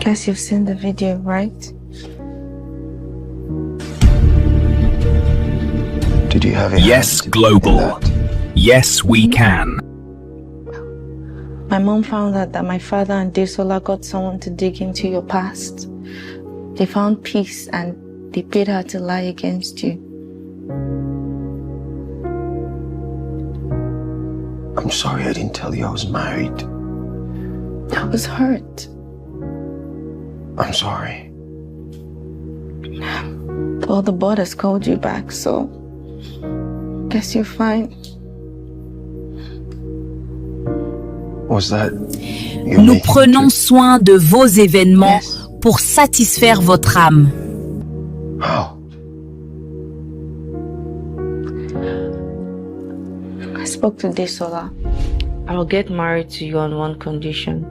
Guess you've seen the video, right? Did you have a Yes, hand Global. in that? Yes, we can. My mom found out that my father and Desola got someone to dig into your past. They found peace and they paid her to lie against you. I'm sorry I didn't tell you I was married. I was hurt. I'm sorry. All the borders called you back, so guess you're fine. Was that you Nous making prenons it soin de vos événements Yes. pour satisfaire votre âme. to- How? I spoke to Desola. I'll get married to you on one condition.